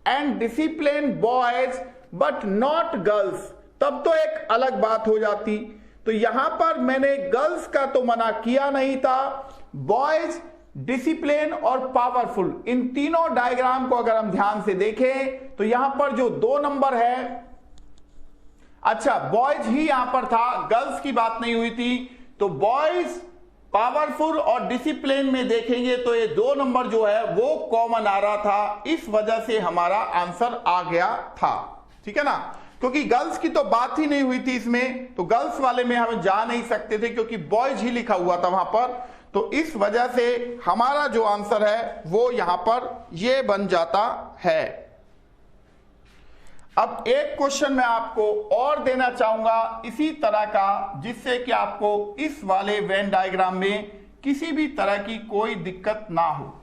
and discipline boys but not girls, तब तो एक अलग बात हो जाती। तो यहां पर मैंने गर्ल्स का तो मना किया नहीं था, बॉयज, डिसिप्लिन और पावरफुल, इन तीनों डायग्राम को अगर हम ध्यान से देखें तो यहां पर जो 2 नंबर है, अच्छा बॉयज ही यहां पर था, गर्ल्स की बात नहीं हुई थी। तो बॉयज, पावरफुल और डिसिप्लिन में देखेंगे तो ये 2 नंबर जो है वो कॉमन आ रहा था, इस वजह से हमारा आंसर आ गया था। ठीक है ना, क्योंकि गर्ल्स की तो बात ही नहीं हुई थी इसमें, तो गर्ल्स वाले में हम जा नहीं सकते थे क्योंकि बॉयज ही लिखा हुआ था वहां पर। तो इस वजह से हमारा जो आंसर है वो यहां पर ये बन जाता है। अब एक क्वेश्चन मैं आपको और देना चाहूंगा इसी तरह का, जिससे कि आपको इस वाले वेन डायग्राम में किसी भी तरह की कोई दिक्कत ना हो।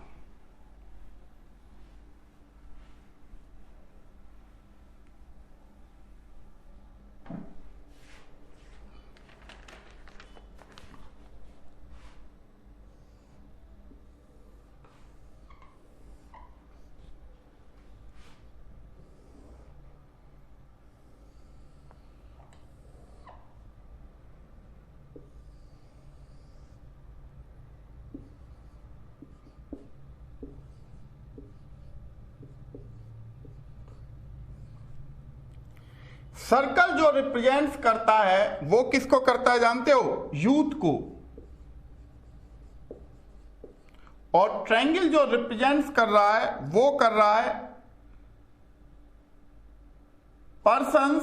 सर्कल जो रिप्रेजेंट्स करता है वो किसको करता है जानते हो? यूथ को। और ट्रायंगल जो रिप्रेजेंट्स कर रहा है वो कर रहा है persons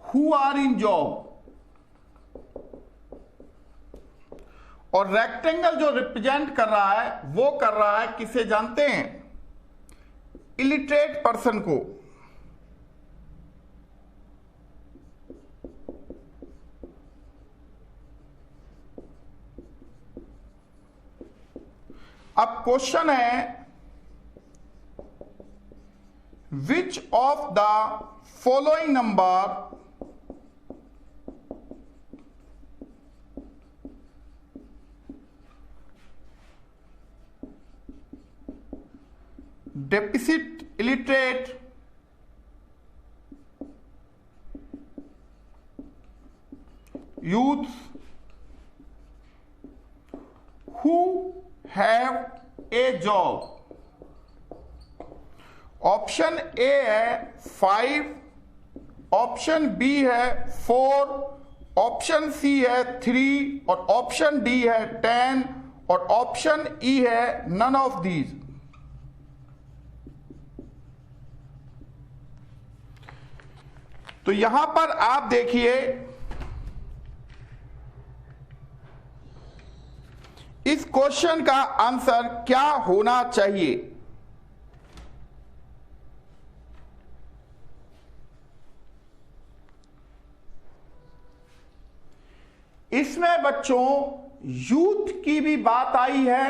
who are in job, और रेक्टेंगल जो रिप्रेजेंट कर रहा है वो कर रहा है किसे जानते हैं? इलिटरेट पर्सन को। अब क्वेश्चन है, which of the following number deficit illiterate youths who have a job? Option A है 5, ऑप्शन बी है 4, ऑप्शन सी है 3 और ऑप्शन डी है 10 और ऑप्शन ई है नन ऑफ दीज। तो यहां पर आप देखिए, इस क्वेश्चन का आंसर क्या होना चाहिए? इसमें बच्चों यूथ की भी बात आई है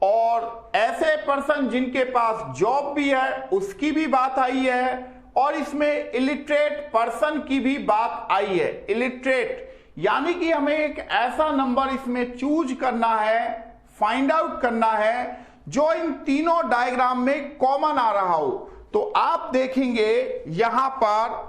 और ऐसे पर्सन जिनके पास जॉब भी है उसकी भी बात आई है, और इसमें इलिटरेट पर्सन की भी बात आई है। इलिटरेट यानी कि हमें एक ऐसा नंबर इसमें चूज करना है, फाइंड आउट करना है जो इन तीनों डायग्राम में कॉमन आ रहा हो। तो आप देखेंगे यहां पर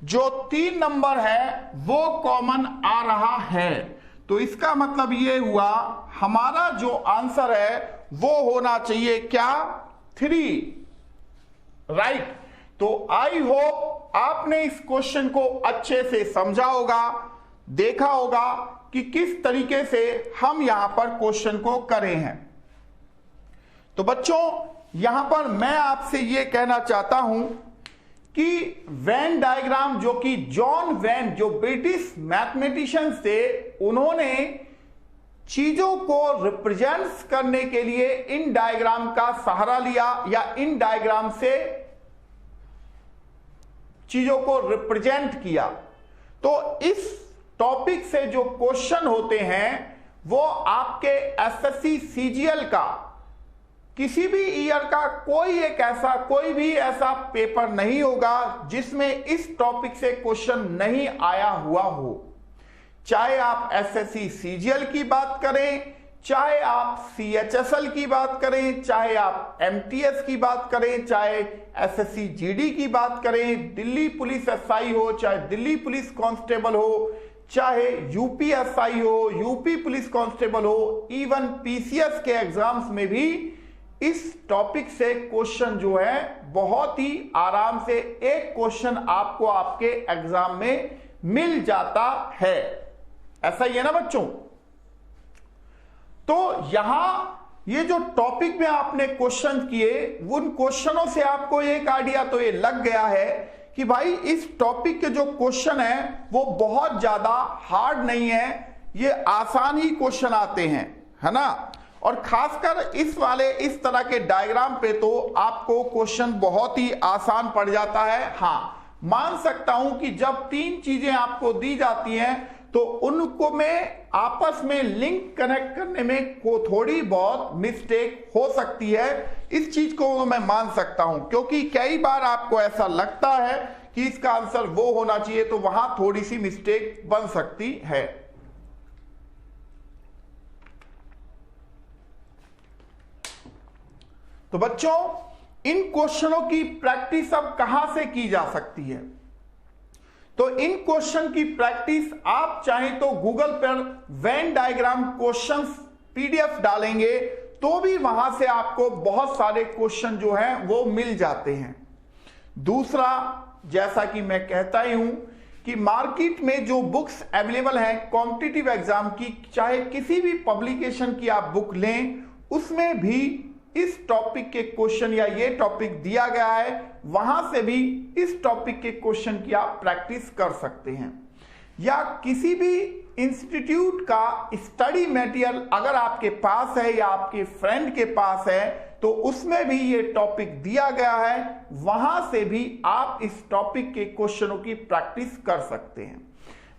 जो 3 नंबर है वो कॉमन आ रहा है। तो इसका मतलब ये हुआ हमारा जो आंसर है वो होना चाहिए क्या? 3, राइट। तो आई होप आपने इस क्वेश्चन को अच्छे से समझा होगा, देखा होगा कि किस तरीके से हम यहां पर क्वेश्चन को करे हैं। तो बच्चों यहां पर मैं आपसे ये कहना चाहता हूं कि वेन डायग्राम, जो कि जॉन वेन जो ब्रिटिश मैथमेटिशियन थे, उन्होंने चीजों को रिप्रेजेंट करने के लिए इन डायग्राम का सहारा लिया या इन डायग्राम से चीजों को रिप्रेजेंट किया। तो इस टॉपिक से जो क्वेश्चन होते हैं वो आपके एसएससी सीजीएल का किसी भी ईयर का कोई भी ऐसा पेपर नहीं होगा जिसमें इस टॉपिक से क्वेश्चन नहीं आया हुआ हो। चाहे आप एसएससी सीजीएल की बात करें, चाहे आप सीएचएसएल की बात करें, चाहे आप एमटीएस की बात करें, चाहे एसएससी जीडी की बात करें, दिल्ली पुलिस एसआई हो, चाहे दिल्ली पुलिस कांस्टेबल हो, चाहे यूपी एसआई हो, यूपी पुलिस कांस्टेबल हो, इवन पीसीएस के एग्जाम्स में भी इस टॉपिक से क्वेश्चन जो है बहुत ही आराम से एक क्वेश्चन आपको आपके एग्जाम में मिल जाता है। ऐसा ही है ना बच्चों? तो यहां ये जो टॉपिक में आपने क्वेश्चन किए, उन क्वेश्चनों से आपको एक आइडिया तो ये लग गया है कि भाई इस टॉपिक के जो क्वेश्चन है वो बहुत ज्यादा हार्ड नहीं है, ये आसान ही क्वेश्चन आते हैं, है ना। और खासकर इस तरह के डायग्राम पे तो आपको क्वेश्चन बहुत ही आसान पड़ जाता है। हाँ, मान सकता हूं कि जब 3 चीजें आपको दी जाती हैं तो उनको में आपस में लिंक कनेक्ट करने में को थोड़ी बहुत मिस्टेक हो सकती है। इस चीज को मैं मान सकता हूं, क्योंकि कई बार आपको ऐसा लगता है कि इसका आंसर वो होना चाहिए, तो वहां थोड़ी सी मिस्टेक बन सकती है। तो बच्चों इन क्वेश्चनों की प्रैक्टिस अब कहां से की जा सकती है? तो इन क्वेश्चन की प्रैक्टिस आप चाहें तो गूगल पर वेन डायग्राम क्वेश्चंस पीडीएफ डालेंगे तो भी वहां से आपको बहुत सारे क्वेश्चन जो हैं वो मिल जाते हैं। दूसरा, जैसा कि मैं कहता ही हूं कि मार्केट में जो बुक्स अवेलेबल हैं कॉम्पिटिटिव एग्जाम की, चाहे किसी भी पब्लिकेशन की आप बुक लें, उसमें भी इस टॉपिक के क्वेश्चन या ये टॉपिक दिया गया है, वहां से भी इस टॉपिक के क्वेश्चन की आप प्रैक्टिस कर सकते हैं। या किसी भी इंस्टीट्यूट का स्टडी मटेरियल अगर आपके पास है या आपके फ्रेंड के पास है तो उसमें भी ये टॉपिक दिया गया है, वहां से भी आप इस टॉपिक के क्वेश्चनों की प्रैक्टिस कर सकते हैं।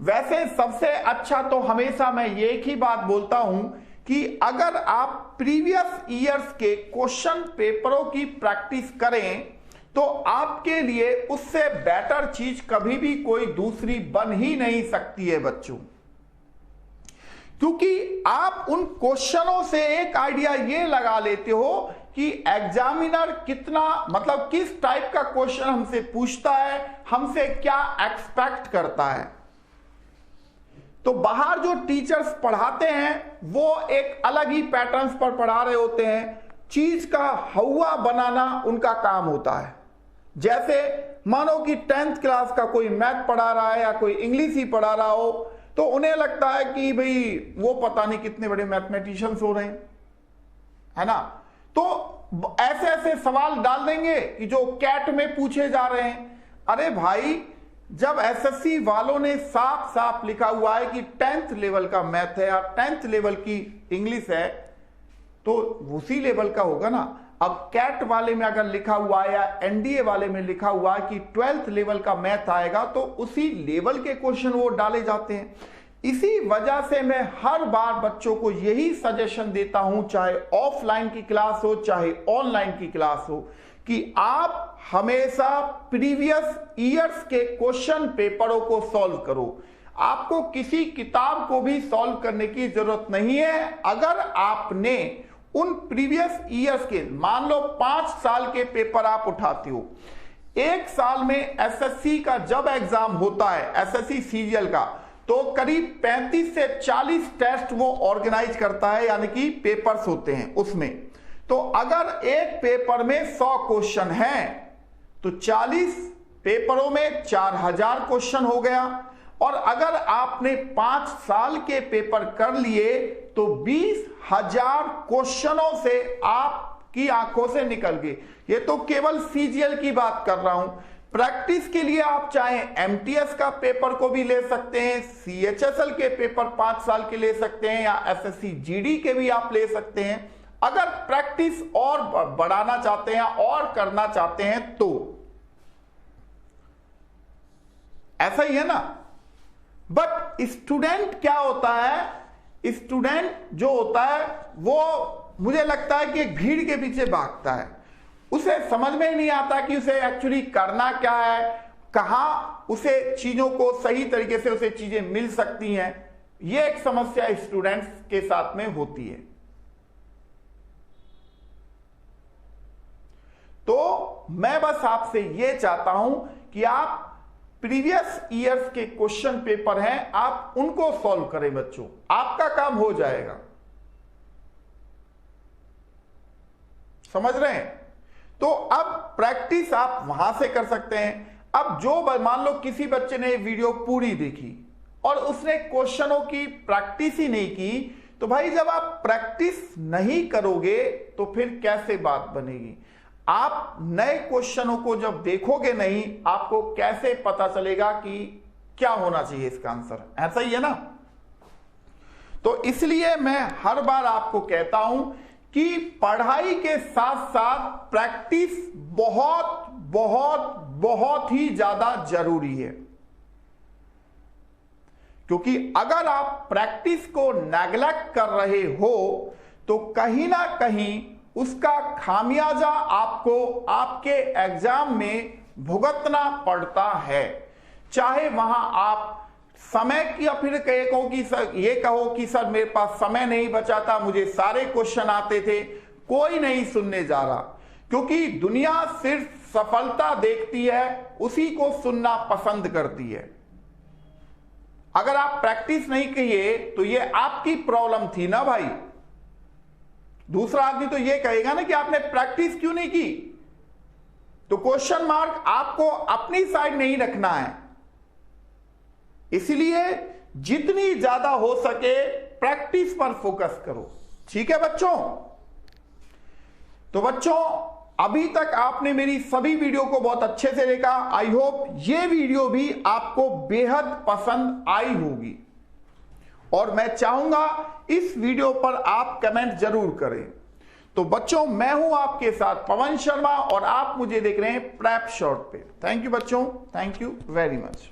वैसे सबसे अच्छा तो हमेशा मैं एक ही बात बोलता हूं कि अगर आप प्रीवियस ईयर्स के क्वेश्चन पेपरों की प्रैक्टिस करें तो आपके लिए उससे बेटर चीज कभी भी कोई दूसरी बन ही नहीं सकती है बच्चों, क्योंकि आप उन क्वेश्चनों से एक आइडिया ये लगा लेते हो कि एग्जामिनर कितना मतलब किस टाइप का क्वेश्चन हमसे पूछता है, हमसे क्या एक्सपेक्ट करता है। तो बाहर जो टीचर्स पढ़ाते हैं वो एक अलग ही पैटर्न्स पर पढ़ा रहे होते हैं, चीज का हवा बनाना उनका काम होता है। जैसे मानो कि 10th क्लास का कोई मैथ पढ़ा रहा है या कोई इंग्लिश ही पढ़ा रहा हो, तो उन्हें लगता है कि भाई वो पता नहीं कितने बड़े मैथमेटिशियंस हो रहे हैं, है ना। तो ऐसे ऐसे सवाल डाल देंगे कि जो कैट में पूछे जा रहे हैं। अरे भाई, जब एसएससी वालों ने साफ साफ लिखा हुआ है कि 10th लेवल का मैथ है या 10th लेवल की इंग्लिश है, तो उसी लेवल का होगा ना। अब कैट वाले में अगर लिखा हुआ है या एनडीए वाले में लिखा हुआ है कि 12th लेवल का मैथ आएगा, तो उसी लेवल के क्वेश्चन वो डाले जाते हैं। इसी वजह से मैं हर बार बच्चों को यही सजेशन देता हूं, चाहे ऑफलाइन की क्लास हो चाहे ऑनलाइन की क्लास हो, कि आप हमेशा प्रीवियस ईयर्स के क्वेश्चन पेपरों को सॉल्व करो। आपको किसी किताब को भी सॉल्व करने की जरूरत नहीं है। अगर आपने उन प्रीवियस ईयर्स के, मान लो 5 साल के पेपर आप उठाते हो, एक साल में एसएससी का जब एग्जाम होता है, एसएससी सीजीएल का, तो करीब 35 से 40 टेस्ट वो ऑर्गेनाइज करता है, यानी कि पेपर्स होते हैं उसमें। तो अगर एक पेपर में 100 क्वेश्चन हैं तो 40 पेपरों में 4000 क्वेश्चन हो गया। और अगर आपने 5 साल के पेपर कर लिए तो 20,000 क्वेश्चनों से आपकी आंखों से निकल गए। ये तो केवल सीजीएल की बात कर रहा हूं। प्रैक्टिस के लिए आप चाहे एमटीएस का पेपर को भी ले सकते हैं, सीएचएसएल के पेपर 5 साल के ले सकते हैं, या एसएससी जीडी के भी आप ले सकते हैं। अगर प्रैक्टिस और बढ़ाना चाहते हैं और करना चाहते हैं तो ऐसा ही है ना। बट स्टूडेंट क्या होता है, स्टूडेंट जो होता है वो मुझे लगता है कि एक भीड़ के पीछे भागता है। उसे समझ में ही नहीं आता कि उसे एक्चुअली करना क्या है, कहां उसे चीजों को सही तरीके से उसे चीजें मिल सकती हैं। यह एक समस्या स्टूडेंट्स के साथ में होती है। तो मैं बस आपसे यह चाहता हूं कि आप प्रीवियस ईयर्स के क्वेश्चन पेपर हैं, आप उनको सॉल्व करें बच्चों, आपका काम हो जाएगा। समझ रहे हैं? तो अब प्रैक्टिस आप वहां से कर सकते हैं। अब जो मान लो किसी बच्चे ने वीडियो पूरी देखी और उसने क्वेश्चनों की प्रैक्टिस ही नहीं की, तो भाई जब आप प्रैक्टिस नहीं करोगे तो फिर कैसे बात बनेगी। आप नए क्वेश्चनों को जब देखोगे नहीं, आपको कैसे पता चलेगा कि क्या होना चाहिए इसका आंसर। ऐसा ही है ना। तो इसलिए मैं हर बार आपको कहता हूं कि पढ़ाई के साथ साथ प्रैक्टिस बहुत बहुत बहुत ही ज्यादा जरूरी है, क्योंकि अगर आप प्रैक्टिस को नेग्लेक्ट कर रहे हो तो कहीं ना कहीं उसका खामियाजा आपको आपके एग्जाम में भुगतना पड़ता है। चाहे वहां आप समय की, फिर कहो कि सर, ये कहो कि सर मेरे पास समय नहीं बचा था, मुझे सारे क्वेश्चन आते थे, कोई नहीं सुनने जा रहा, क्योंकि दुनिया सिर्फ सफलता देखती है, उसी को सुनना पसंद करती है। अगर आप प्रैक्टिस नहीं किए तो ये आपकी प्रॉब्लम थी ना भाई। दूसरा आदमी तो ये कहेगा ना कि आपने प्रैक्टिस क्यों नहीं की। तो क्वेश्चन मार्क आपको अपनी साइड नहीं रखना है, इसलिए जितनी ज्यादा हो सके प्रैक्टिस पर फोकस करो। ठीक है बच्चों? तो बच्चों अभी तक आपने मेरी सभी वीडियो को बहुत अच्छे से देखा। आई होप ये वीडियो भी आपको बेहद पसंद आई होगी और मैं चाहूंगा इस वीडियो पर आप कमेंट जरूर करें। तो बच्चों मैं हूं आपके साथ पवन शर्मा और आप मुझे देख रहे हैं प्रेप शॉर्ट पे। थैंक यू बच्चों, थैंक यू वेरी मच।